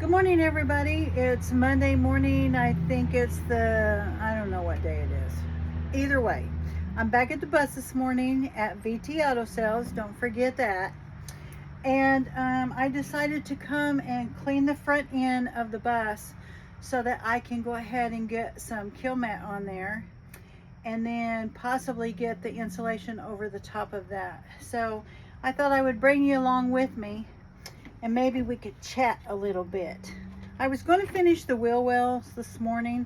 Good morning, everybody. It's Monday morning. I think I don't know what day it is. Either way, I'm back at the bus this morning at VT Auto Sales. Don't forget that. And I decided to come and clean the front end of the bus so that I can go ahead and get some kill mat on there and then possibly get the insulation over the top of that. So I thought I would bring you along with me and maybe we could chat a little bit. I was going to finish the wheel wells this morning,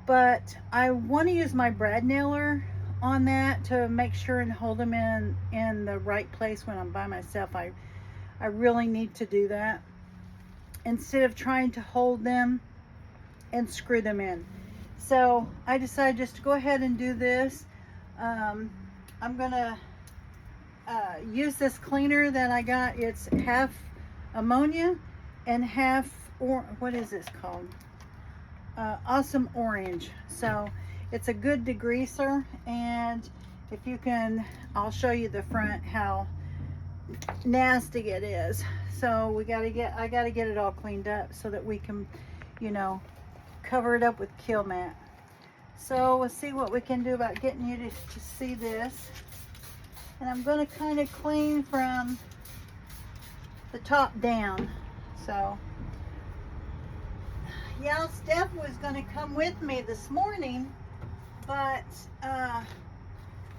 but I want to use my brad nailer on that to make sure and hold them in the right place when I'm by myself. I really need to do that instead of trying to hold them and screw them in. So I decided just to go ahead and do this. I'm gonna use this cleaner that I got. It's half ammonia and half, or what is this called? Awesome Orange. So it's a good degreaser, and if you can, I'll show you the front how nasty it is. So I gotta get it all cleaned up so that we can, cover it up with kill mat. So we'll see what we can do about getting you to see this. And I'm going to kind of clean from the top down. So yeah, Steph was going to come with me this morning, but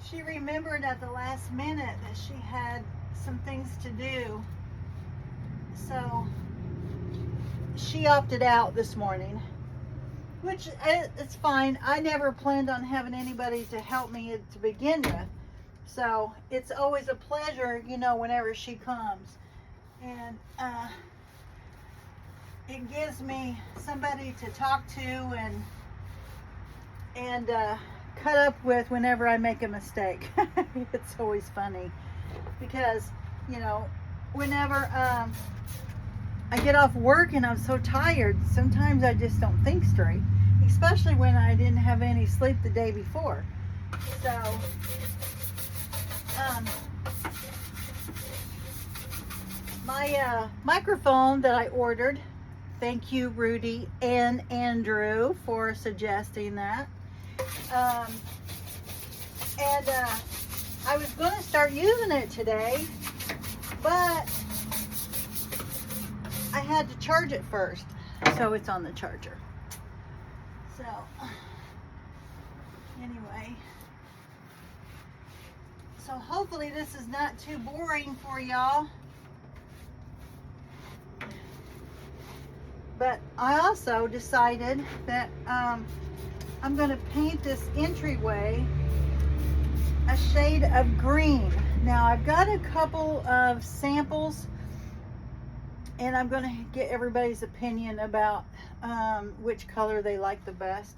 she remembered at the last minute that she had some things to do. So she opted out this morning, which it's fine. I never planned on having anybody to help me to begin with. So it's always a pleasure, whenever she comes. And it gives me somebody to talk to and cut up with whenever I make a mistake. It's always funny because, whenever I get off work and I'm so tired, sometimes I just don't think straight, especially when I didn't have any sleep the day before. So my microphone that I ordered, thank you Rudy and Andrew for suggesting that, and I was going to start using it today, but I had to charge it first, so it's on the charger. So anyway, so hopefully this is not too boring for y'all. But I also decided that I'm going to paint this entryway a shade of green. Now I've got a couple of samples, and I'm going to get everybody's opinion about which color they like the best.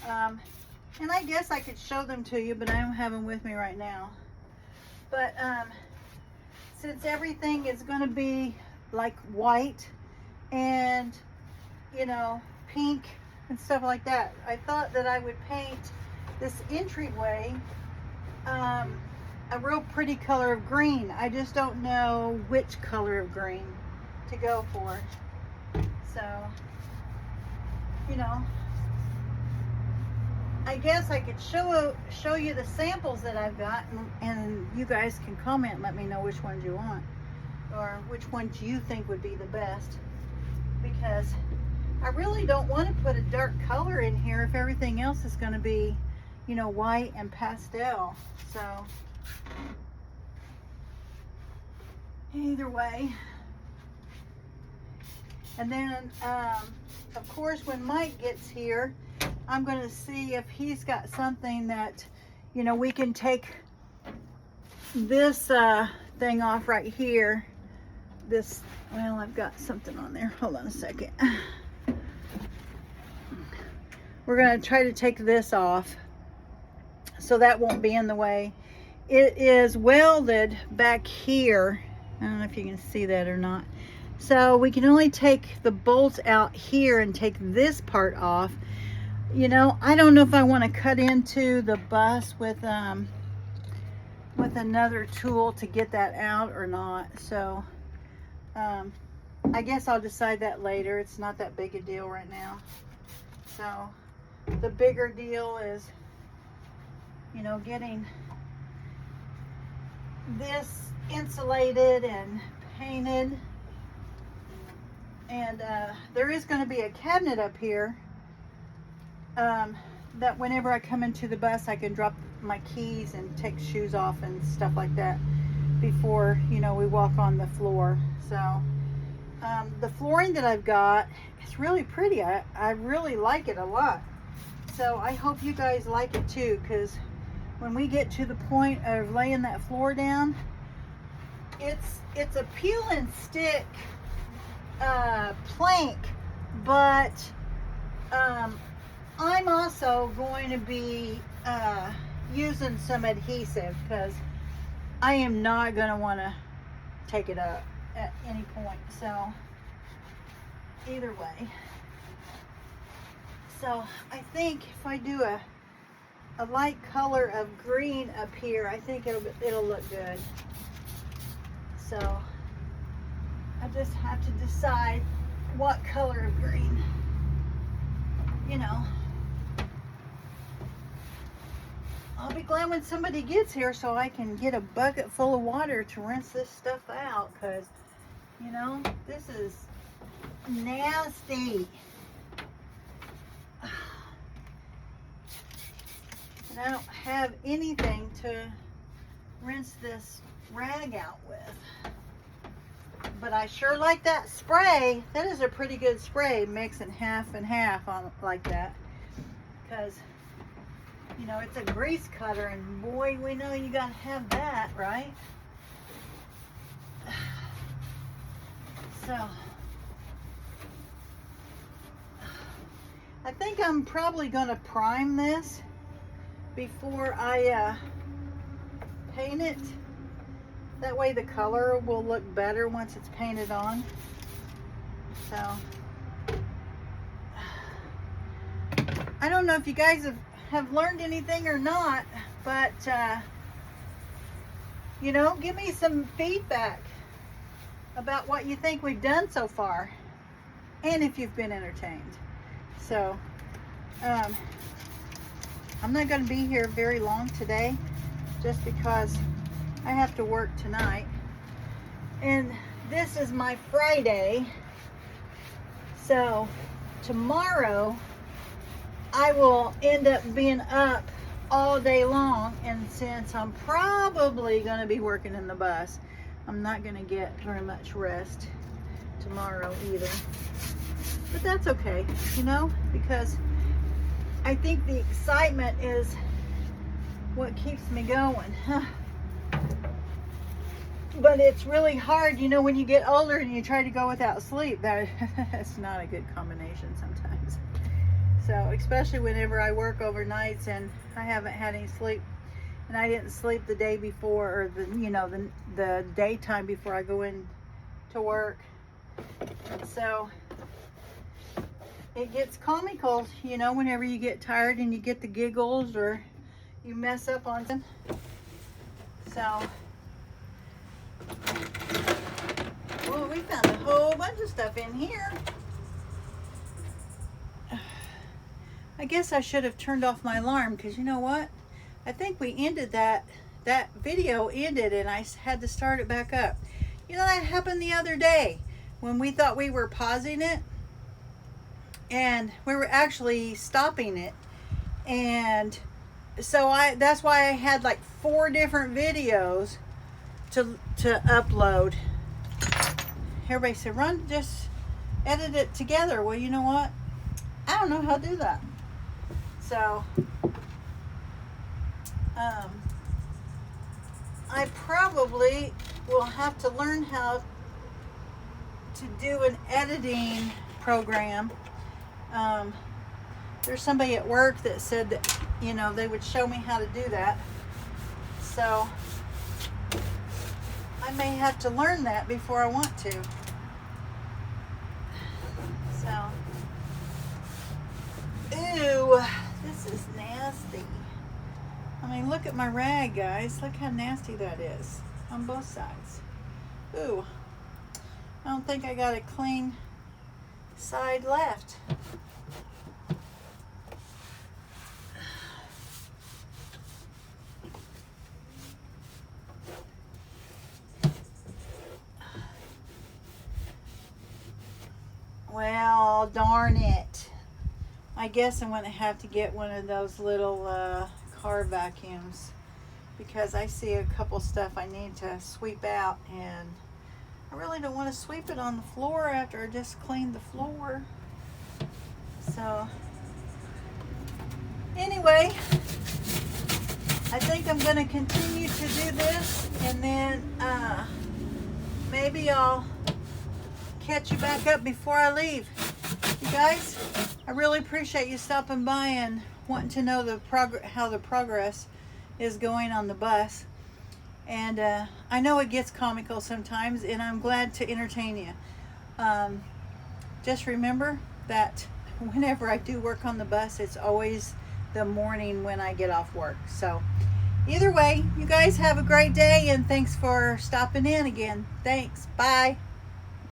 And I guess I could show them to you, but I don't have them with me right now. But since everything is going to be like white and, pink and stuff like that, I thought that I would paint this entryway a real pretty color of green. I just don't know which color of green to go for. So, I guess I could show you the samples that I've got, and you guys can comment and let me know which ones you want or which ones you think would be the best, because I really don't want to put a dark color in here if everything else is going to be, white and pastel. So either way. And then of course when Mike gets here, I'm going to see if he's got something that, we can take this thing off right here. Well, I've got something on there. Hold on a second. We're going to try to take this off so that won't be in the way. It is welded back here. I don't know if you can see that or not. So we can only take the bolts out here and take this part off. I don't know if I want to cut into the bus with another tool to get that out or not. So I guess I'll decide that later. It's not that big a deal right now. So the bigger deal is, you know, getting this insulated and painted. And there is going to be a cabinet up here that whenever I come into the bus, I can drop my keys and take shoes off and stuff like that before, you know, we walk on the floor. So the flooring that I've got is really pretty. I really like it a lot. So I hope you guys like it too, because when we get to the point of laying that floor down, it's a peel and stick plank, but I'm also going to be using some adhesive, because I am not going to want to take it up at any point. So either way, so I think if I do a light color of green up here, I think it'll look good. So I just have to decide what color of green, you know. I'll be glad when somebody gets here so I can get a bucket full of water to rinse this stuff out, because, you know, this is nasty. And I don't have anything to rinse this rag out with. But I sure like that spray. That is a pretty good spray, mixing half and half on like that. Because, you know, it's a grease cutter, and boy, we know you gotta have that, right? So I think I'm probably gonna prime this before I paint it. That way the color will look better once it's painted on. So I don't know if you guys have learned anything or not, but you know, give me some feedback about what you think we've done so far, and if you've been entertained. So I'm not going to be here very long today, just because I have to work tonight, and this is my Friday. So tomorrow I will end up being up all day long, and since I'm probably going to be working in the bus, I'm not going to get very much rest tomorrow either. But that's okay, you know, because I think the excitement is what keeps me going. But it's really hard, you know, when you get older and you try to go without sleep. That's not a good combination sometimes. So especially whenever I work overnights and I haven't had any sleep, and I didn't sleep the day before, or the daytime before I go in to work. So it gets comical, you know, whenever you get tired and you get the giggles or you mess up on something. So, well, we found a whole bunch of stuff in here. I guess I should have turned off my alarm, because you know what? I think we ended that video ended and I had to start it back up. You know, that happened the other day when we thought we were pausing it, and we were actually stopping it. And so that's why I had like 4 different videos to upload. Everybody said, "Run, just edit it together." Well, you know what? I don't know how to do that. So I probably will have to learn how to do an editing program. There's somebody at work that said that, you know, they would show me how to do that. So I may have to learn that before I want to. So, ew, this is nasty. I mean, look at my rag, guys. Look how nasty that is on both sides. Ooh. I don't think I got a clean side left. Well, darn it. I guess I'm going to have to get one of those little car vacuums, because I see a couple stuff I need to sweep out, and I really don't want to sweep it on the floor after I just cleaned the floor. So anyway, I think I'm going to continue to do this, and then maybe I'll catch you back up before I leave. You guys, I really appreciate you stopping by and wanting to know how the progress is going on the bus. And I know it gets comical sometimes, and I'm glad to entertain you. Just remember that whenever I do work on the bus, it's always the morning when I get off work. So either way, you guys have a great day, and thanks for stopping in again. Thanks. Bye.